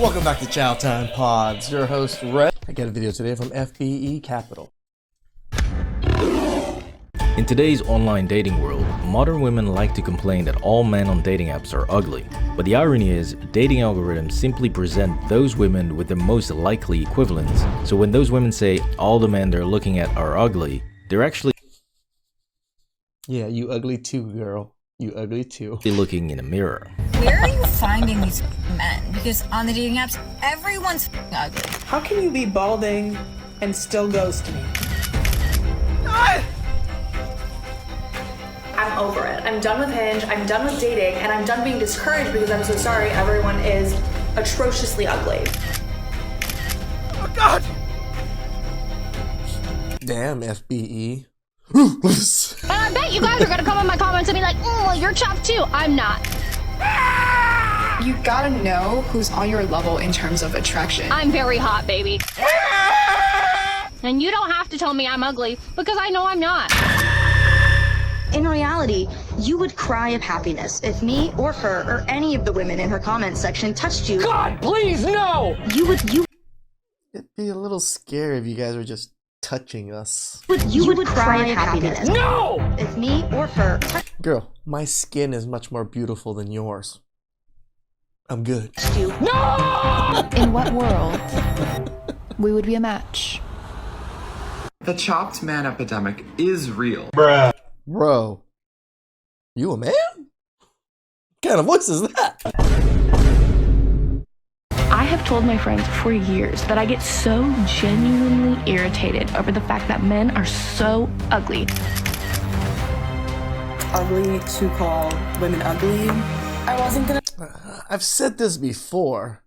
Welcome back to Chow Time Pods. Your host, Red. I got a video today from FBE Capital. In today's online dating world, modern women like to complain that all men on dating apps are ugly. But the irony is, dating algorithms simply present those women with the most likely equivalents. So when those women say all the men they're looking at are ugly, they're actually Yeah, you ugly too, girl. You ugly too. looking in a mirror. Where are you finding these men? Because on the dating apps, everyone's ugly. How can you be balding and still ghost me? I'm over it. I'm done with Hinge, I'm done with dating, and I'm done being discouraged because I'm so sorry everyone is atrociously ugly. Oh God! Damn, FBE. Ruthless. And I bet you guys are gonna come in my comments and be like, well, you're chopped too. I'm not. You gotta know who's on your level in terms of attraction. I'm very hot, baby. And you don't have to tell me I'm ugly because I know I'm not. In reality, you would cry of happiness if me or her or any of the women in her comment section touched you. God, please, no! It'd be a little scary if you guys were just touching us. You would cry of happiness. No! If me or her touched Girl, my skin is much more beautiful than yours. I'm good. you. No! In what world we would be a match? The chopped man epidemic is real. Bro, you a man? What kind of voice is that? I have told my friends for years that I get so genuinely irritated over the fact that men are so ugly. Ugly to call women ugly. I wasn't gonna. I've said this before.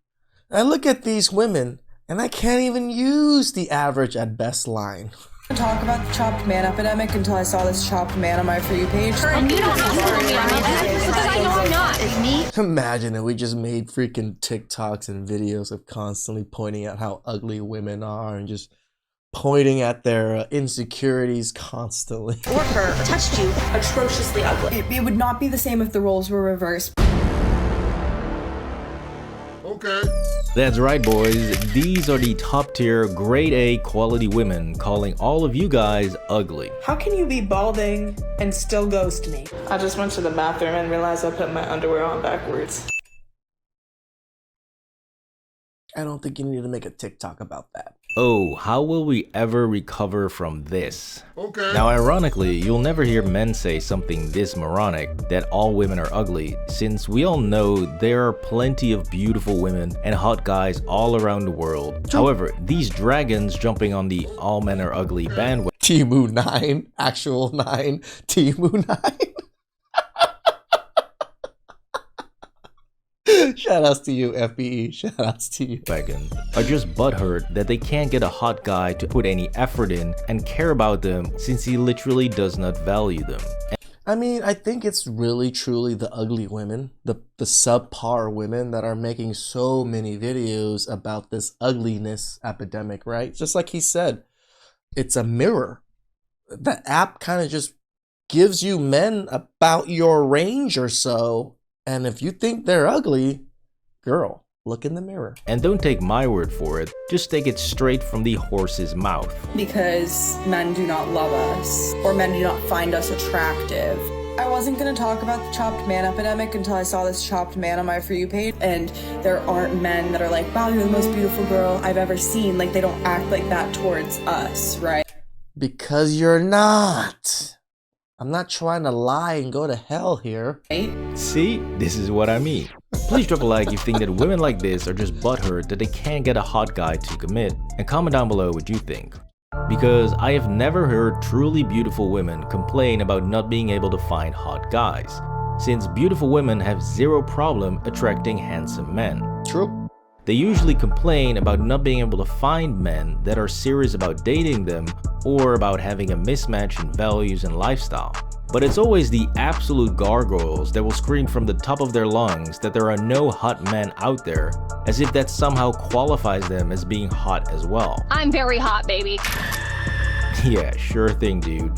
I look at these women and I can't even use the average at best line. Talk about the chopped man epidemic until I saw this chopped man on my For You page. And you don't have to tell me I'm ugly because I know I'm not. If me Imagine if we just made freaking TikToks and videos of constantly pointing out how ugly women are and just pointing at their insecurities constantly. or her touched you. Atrociously ugly. It would not be the same if the roles were reversed. That's right, boys. These are the top tier, grade A quality women calling all of you guys ugly. How can you be balding and still ghost me? I just went to the bathroom and realized I put my underwear on backwards. I don't think you need to make a TikTok about that. Oh, how will we ever recover from this? Now, ironically, you'll never hear men say something this moronic, that all women are ugly, since we all know there are plenty of beautiful women and hot guys all around the world. However, these dragons jumping on the all men are ugly bandwagon Timu 9, actual 9, Timu 9. Shoutouts to you, FBE. Shoutouts to you. are just butthurt that they can't get a hot guy to put any effort in and care about them since he literally does not value them. I mean, I think it's really truly the ugly women, the subpar women that are making so many videos about this ugliness epidemic, right? Just like he said, it's a mirror. The app kind of just gives you men about your range or so. And if you think they're ugly, girl, look in the mirror. And don't take my word for it, just take it straight from the horse's mouth. Because men do not love us, or men do not find us attractive. I wasn't gonna talk about the chopped man epidemic until I saw this chopped man on my For You page, and there aren't men that are like, wow, you're the most beautiful girl I've ever seen. Like, they don't act like that towards us, right? Because you're not. I'm not trying to lie and go to hell here. See, this is what I mean. Please drop a like if you think that women like this are just butthurt that they can't get a hot guy to commit, and comment down below what you think. Because I have never heard truly beautiful women complain about not being able to find hot guys, since beautiful women have zero problem attracting handsome men. True. They usually complain about not being able to find men that are serious about dating them or about having a mismatch in values and lifestyle. But it's always the absolute gargoyles that will scream from the top of their lungs that there are no hot men out there, as if that somehow qualifies them as being hot as well. I'm very hot, baby. Yeah, sure thing, dude.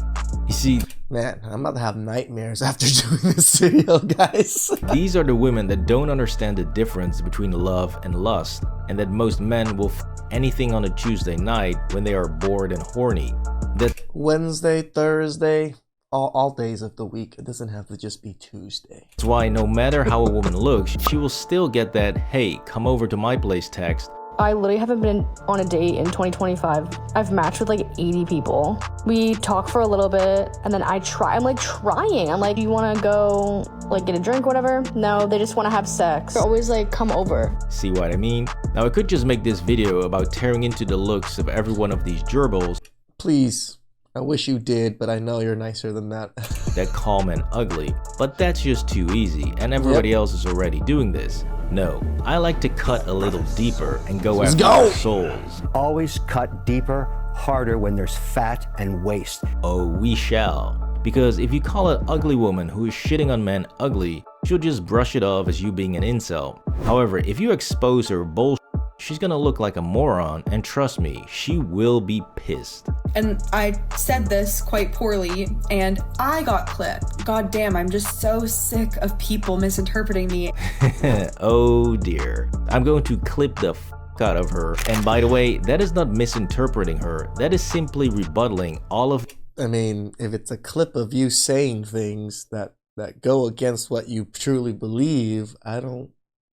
You see, Man, I'm about to have nightmares after doing this video, guys. These are the women that don't understand the difference between love and lust, and that most men will anything on a Tuesday night when they are bored and horny. That Wednesday, Thursday, all days of the week. It doesn't have to just be Tuesday. That's why no matter how a woman looks, she will still get that, "Hey, come over to my place" text. I literally haven't been on a date in 2025. I've matched with like 80 people. We talk for a little bit and then I'm like trying. I'm like, do you want to go like get a drink, whatever? No, they just want to have sex. They're always like, come over. See what I mean? Now I could just make this video about tearing into the looks of every one of these gerbils. Please, I wish you did, but I know you're nicer than that. That call men ugly, but that's just too easy and everybody else is already doing this. No, I like to cut a little deeper and go after their souls. Always cut deeper, harder when there's fat and waste. Oh, we shall. Because if you call an ugly woman who is shitting on men ugly, she'll just brush it off as you being an incel. However, if you expose her bullshit, she's gonna look like a moron, and trust me, she will be pissed. And I said this quite poorly, and I got clipped. God damn, I'm just so sick of people misinterpreting me. Oh dear. I'm going to clip the out of her. And by the way, that is not misinterpreting her. That is simply rebuttaling all of... I mean, if it's a clip of you saying things that go against what you truly believe, I don't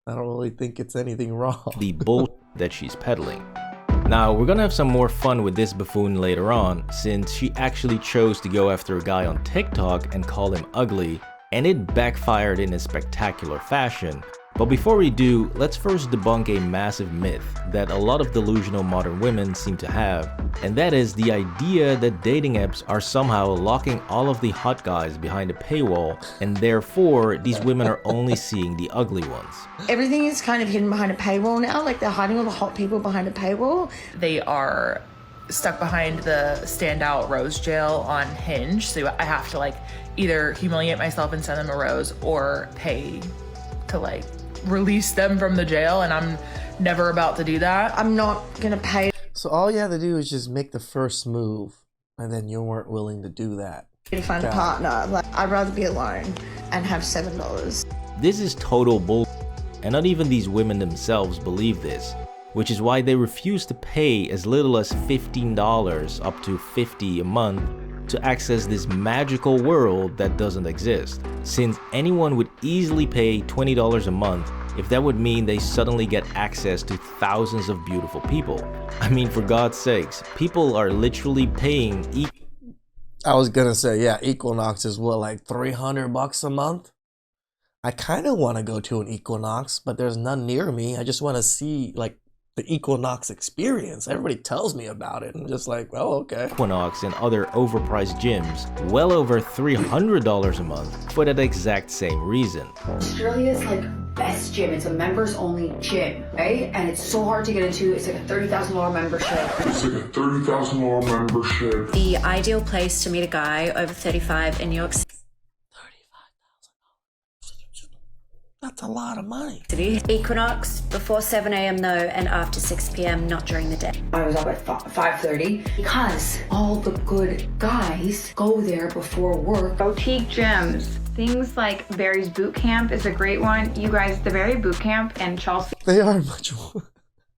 really think it's anything wrong. The bullshit that she's peddling. Now, we're gonna have some more fun with this buffoon later on, since she actually chose to go after a guy on TikTok and call him ugly, and it backfired in a spectacular fashion. But before we do, let's first debunk a massive myth that a lot of delusional modern women seem to have, and that is the idea that dating apps are somehow locking all of the hot guys behind a paywall, and therefore these women are only seeing the ugly ones. Everything is kind of hidden behind a paywall now, like they're hiding all the hot people behind a paywall. They are stuck behind the standout rose jail on Hinge, so I have to like either humiliate myself and send them a rose or pay to like release them from the jail, and I'm never about to do that. I'm not gonna pay. So all you have to do is just make the first move, and then you weren't willing to do that. To find a partner, like I'd rather be alone and have $7. This is total bull, and not even these women themselves believe this, which is why they refuse to pay as little as $15 up to $50 a month to access this magical world that doesn't exist, since anyone would easily pay $20 a month if that would mean they suddenly get access to thousands of beautiful people. I mean, for God's sakes, people are literally paying I was gonna say, yeah, Equinox is what, like $300 a month? I kind of want to go to an Equinox, but there's none near me. I just want to see like the Equinox experience. Everybody tells me about it. I'm just like, oh, okay. Equinox and other overpriced gyms well over $300 a month for that exact same reason. Australia's like best gym. It's a members only gym, right? And it's so hard to get into. It's like a $30,000 membership. The ideal place to meet a guy over 35 in New York City. That's a lot of money. Equinox, before 7 a.m. no, and after 6 p.m. not during the day. I was up at 5:30 because all the good guys go there before work. Boutique gyms. Things like Barry's Boot Camp is a great one. You guys, the Barry Boot Camp and Chelsea. They are much more.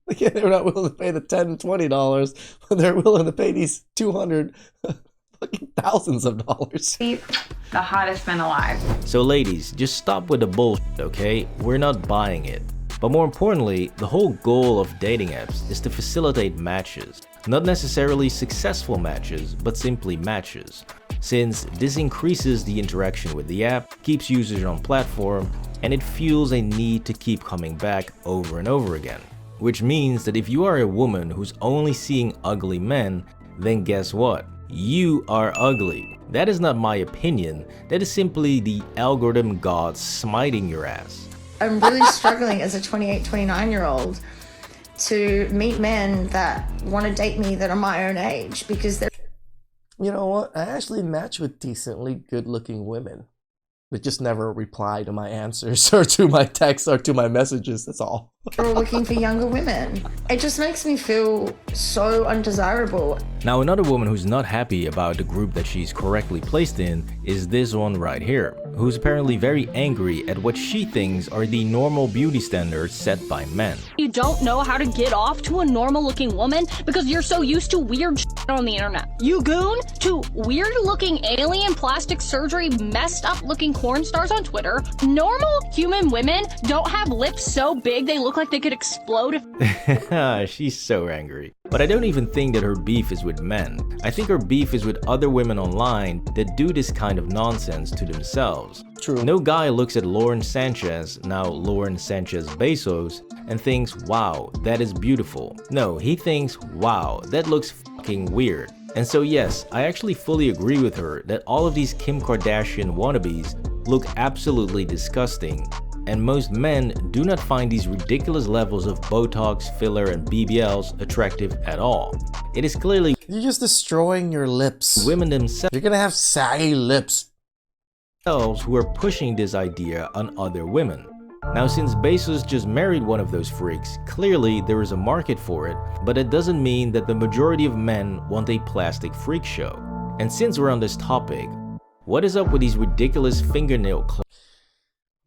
Again, they're not willing to pay the $10 and $20, but they're willing to pay these 200 fucking thousands of dollars. The hottest men alive. So ladies, just stop with the bullshit, okay? We're not buying it. But more importantly, the whole goal of dating apps is to facilitate matches. Not necessarily successful matches, but simply matches. Since this increases the interaction with the app, keeps users on platform, and it fuels a need to keep coming back over and over again. Which means that if you are a woman who's only seeing ugly men, then guess what? You are ugly. That is not my opinion, that is simply the algorithm god smiting your ass. I'm really struggling as a 28, 29-year-old to meet men that want to date me that are my own age because they're... You know what? I actually match with decently good-looking women. They just never reply to my answers or to my texts or to my messages. That's all. Or looking for younger women. It just makes me feel so undesirable. Now, another woman who's not happy about the group that she's correctly placed in is this one right here, who's apparently very angry at what she thinks are the normal beauty standards set by men. You don't know how to get off to a normal looking woman because you're so used to weird shit on the internet. You goon to weird looking alien plastic surgery messed up looking porn stars on Twitter. Normal human women don't have lips so big they look like they could explode if She's so angry. But I don't even think that her beef is with men. I think her beef is with other women online that do this kind of nonsense to themselves. True. No guy looks at Lauren Sanchez, now Lauren Sanchez Bezos, and thinks, wow, that is beautiful. No, he thinks, wow, that looks fucking weird. And so yes, I actually fully agree with her that all of these Kim Kardashian wannabes look absolutely disgusting. And most men do not find these ridiculous levels of Botox, filler, and BBLs attractive at all. It is clearly you're just destroying your lips. Women themselves. You're gonna have saggy lips. Who are pushing this idea on other women. Now, since Bezos just married one of those freaks, clearly there is a market for it, but it doesn't mean that the majority of men want a plastic freak show. And since we're on this topic, what is up with these ridiculous fingernail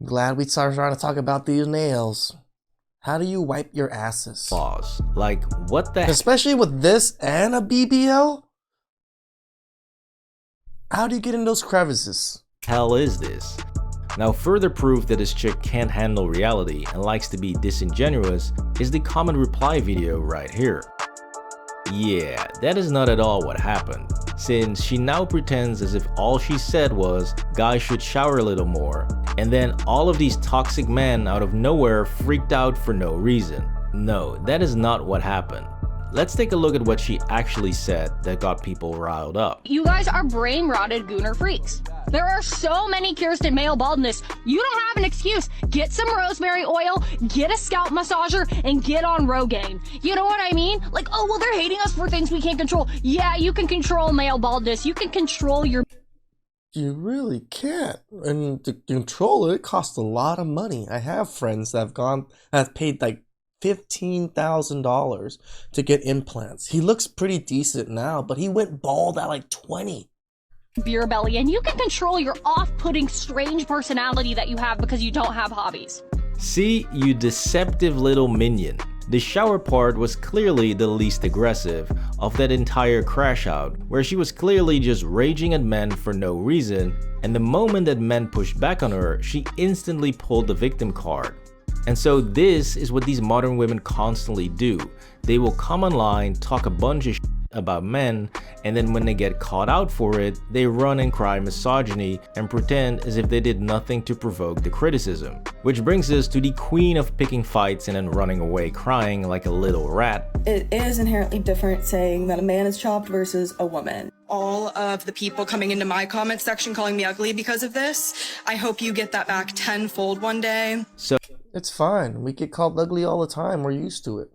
Glad we started trying to talk about these nails. How do you wipe your asses? claws? Like, what the Especially with this and a BBL? How do you get in those crevices? hell is this? Now, further proof that this chick can't handle reality and likes to be disingenuous is the comment reply video right here. Yeah, that is not at all what happened, since she now pretends as if all she said was guys should shower a little more, and then all of these toxic men out of nowhere freaked out for no reason. No, that is not what happened. Let's take a look at what she actually said that got people riled up. you guys are brain rotted gooner freaks. There are so many cures to male baldness. You don't have an excuse. Get some rosemary oil, get a scalp massager, and get on Rogaine. You know what I mean? Like, oh, well, they're hating us for things we can't control. Yeah, you can control male baldness. You can control your... You really can't. And to control it costs a lot of money. I have friends that have paid like $15,000 to get implants. He looks pretty decent now, but he went bald at like 20. beer belly, and you can control your off-putting strange personality that you have because you don't have hobbies. See, you deceptive little minion. The shower part was clearly the least aggressive of that entire crash out, where she was clearly just raging at men for no reason, and the moment that men pushed back on her, she instantly pulled the victim card. And so this is what these modern women constantly do. They will come online, talk a bunch of shit about men, and then when they get caught out for it, they run and cry misogyny and pretend as if they did nothing to provoke the criticism. Which brings us to the queen of picking fights and then running away crying like a little rat. It is inherently different saying that a man is chopped versus a woman. All of the people coming into my comment section calling me ugly because of this, I hope you get that back tenfold one day. So it's fine. We get called ugly all the time. We're used to it.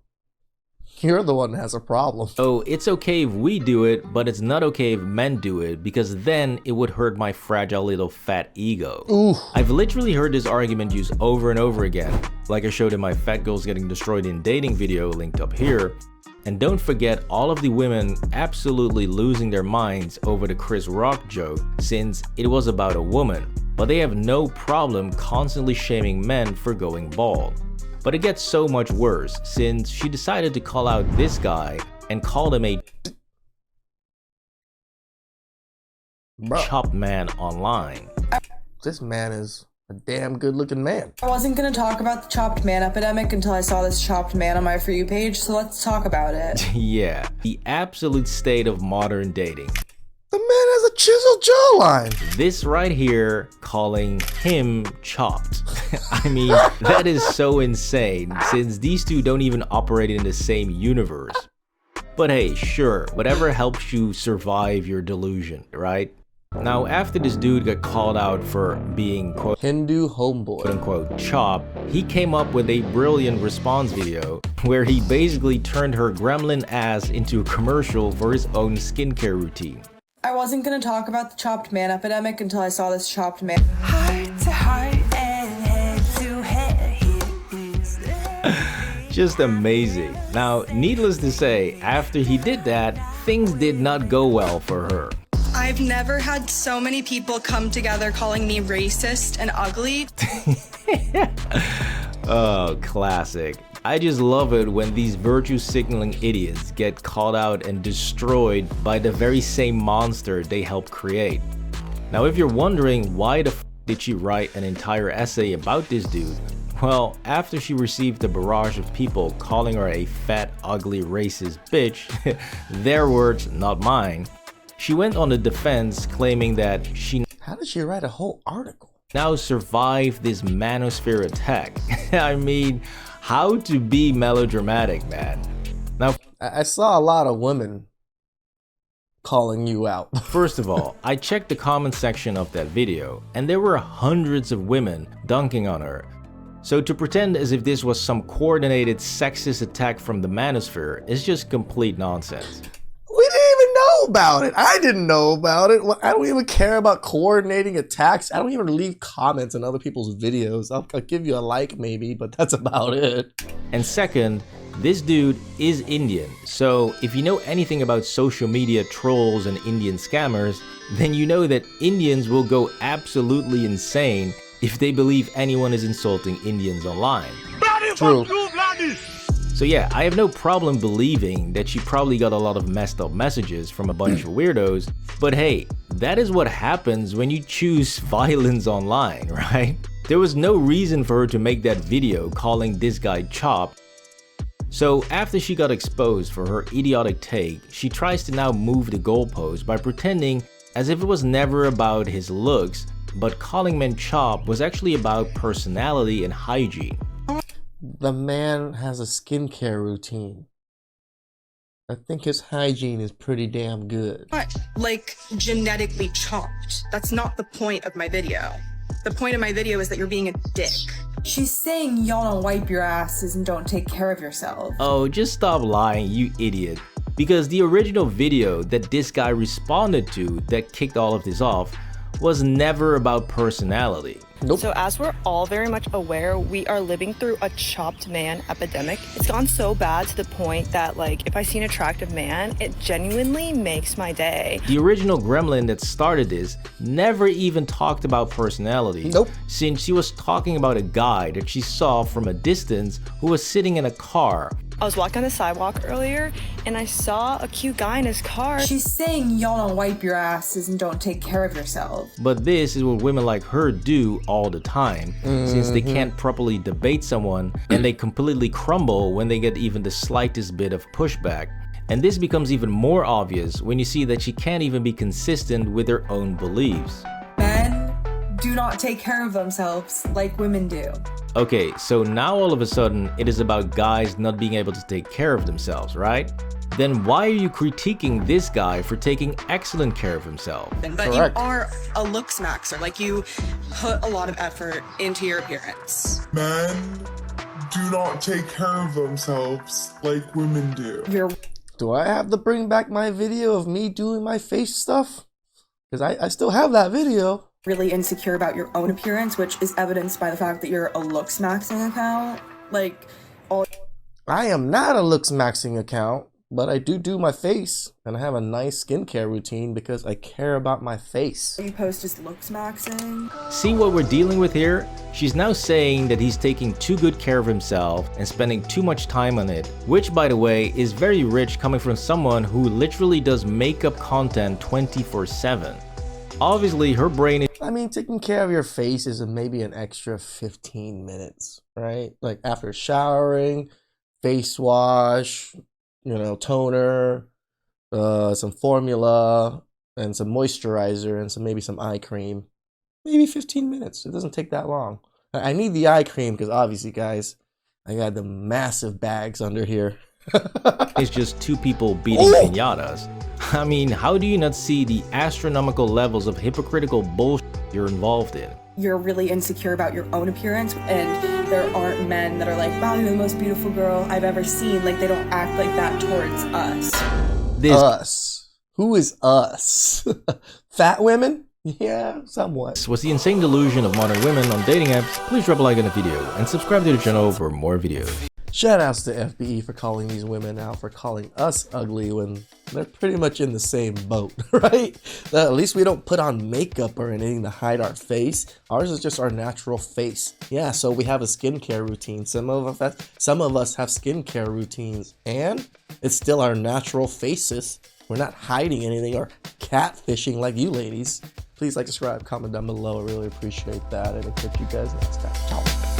You're the one that has a problem. Oh, it's okay if we do it, but it's not okay if men do it, because then it would hurt my fragile little fat ego. Ooh. I've literally heard this argument used over and over again, like I showed in my Fat Girls Getting Destroyed in Dating video linked up here. And don't forget all of the women absolutely losing their minds over the Chris Rock joke, since it was about a woman, but they have no problem constantly shaming men for going bald. But it gets so much worse, since she decided to call out this guy and called him a chopped man online. This man is a damn good looking man. I wasn't going to talk about the chopped man epidemic until I saw this chopped man on my For You page, so let's talk about it. Yeah, the absolute state of modern dating. The man has a chiseled jawline. This right here, calling him chopped. I mean, that is so insane, since these two don't even operate in the same universe. But hey, sure, whatever helps you survive your delusion, right? Now, after this dude got called out for being quote Hindu homeboy unquote chopped, he came up with a brilliant response video where he basically turned her gremlin ass into a commercial for his own skincare routine. I wasn't going to talk about the chopped man epidemic until I saw this chopped man. Just amazing. Now, needless to say, after he did that, things did not go well for her. I've never had so many people come together calling me racist and ugly. Oh, classic. I just love it when these virtue signaling idiots get called out and destroyed by the very same monster they helped create. Now, if you're wondering why the f did she write an entire essay about this dude, well, after she received a barrage of people calling her a fat, ugly, racist bitch, their words, not mine, she went on the defense claiming that she How did she write a whole article? now survived this manosphere attack. I mean, how to be melodramatic, man. Now, I saw a lot of women calling you out. first of all, I checked the comment section of that video, and there were hundreds of women dunking on her. So to pretend as if this was some coordinated sexist attack from the manosphere is just complete nonsense. We didn't even know about it. I didn't know about it. I don't even care about coordinating attacks. I don't even leave comments on other people's videos. I'll give you a like maybe, but that's about it. And second, this dude is Indian, so if you know anything about social media trolls and Indian scammers, then you know that Indians will go absolutely insane if they believe anyone is insulting Indians online. True. So yeah, I have no problem believing that she probably got a lot of messed up messages from a bunch of weirdos, but hey, that is what happens when you choose violence online, right? There was no reason for her to make that video calling this guy Chop. So after she got exposed for her idiotic take, she tries to now move the goalpost by pretending as if it was never about his looks, but calling men Chop was actually about personality and hygiene. The man has a skincare routine. I think his hygiene is pretty damn good. What? Like genetically chopped. That's not the point of my video. The point of my video is that you're being a dick. She's saying y'all don't wipe your asses and don't take care of yourself. Oh, just stop lying, you idiot. Because the original video that this guy responded to that kicked all of this off was never about personality. Nope. So as we're all very much aware, we are living through a chopped man epidemic. It's gone so bad to the point that, like, if I see an attractive man, it genuinely makes my day. The original gremlin that started this never even talked about personality. Nope. Since she was talking about a guy that she saw from a distance who was sitting in a car. I was walking on the sidewalk earlier and I saw a cute guy in his car. She's saying y'all don't wipe your asses and don't take care of yourself. But this is what women like her do all the time, since they can't properly debate someone and they completely crumble when they get even the slightest bit of pushback. And this becomes even more obvious when you see that she can't even be consistent with her own beliefs. Men do not take care of themselves like women do. Okay, so now all of a sudden it is about guys not being able to take care of themselves, right? Then why are you critiquing this guy for taking excellent care of himself? But Correct. you are a looks maxer. Like, you put a lot of effort into your appearance. Men do not take care of themselves like women do. Do I have to bring back my video of me doing my face stuff? Because I still have that video. Really insecure about your own appearance, which is evidenced by the fact that you're a looks maxing account. Like, all I am not a looks maxing account, but I do my face, and I have a nice skincare routine because I care about my face. you post is looks maxing. See what we're dealing with here? She's now saying that he's taking too good care of himself and spending too much time on it, which, by the way, is very rich coming from someone who literally does makeup content 24/7. Obviously, her brain is... I mean, taking care of your face is maybe an extra 15 minutes, right? Like after showering, face wash, you know, toner, some formula, and some moisturizer, and maybe some eye cream. Maybe 15 minutes. It doesn't take that long. I need the eye cream because obviously, guys, I got the massive bags under here. It's just two people beating piñatas. I mean, how do you not see the astronomical levels of hypocritical bullshit you're involved in? You're really insecure about your own appearance, and there aren't men that are like, wow, you're the most beautiful girl I've ever seen. Like, they don't act like that towards us. Us? Who is us? Fat women? Yeah, somewhat. This was the insane delusion of modern women on dating apps. Please drop a like on the video and subscribe to the channel for more videos. Shout outs to FBE for calling these women out, for calling us ugly when they're pretty much in the same boat, right? At least we don't put on makeup or anything to hide our face. Ours is just our natural face. Yeah, so we have a skincare routine. Some of us have skincare routines, and it's still our natural faces. We're not hiding anything or catfishing like you ladies. Please like, subscribe, comment down below. I really appreciate that, and I'll catch you guys next time. Ciao.